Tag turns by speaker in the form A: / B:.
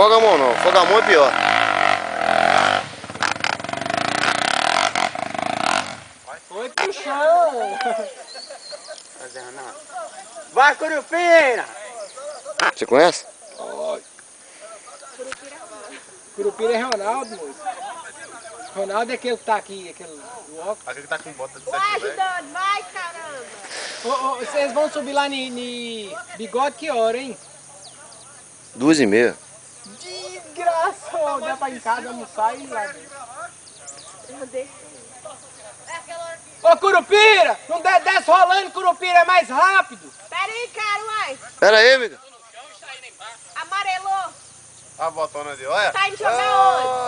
A: Afoga a mão não, afoga a mão é pior.
B: Foi pro chão. Vai, Curupira!
A: Você conhece?
B: Curupira é Ronaldo, moço. Ronaldo é aquele que tá aqui, aquele do óculos.
C: Aquele que tá com bota de
D: Vai
C: sete, velho.
D: ajudando, vai caramba.
B: Vocês vão subir lá em Bigode que hora, hein?
A: 2h30.
B: Desgraça! Dá pra ir em casa almoçar e ir lá dentro.
D: Eu deixo.
B: Ô, Curupira! Não desce rolando, Curupira, é mais rápido!
D: Pera aí, cara, uai.
A: Pera aí, amiga.
D: Amarelou.
C: A botona de olha.
D: Tá indo jogar onde?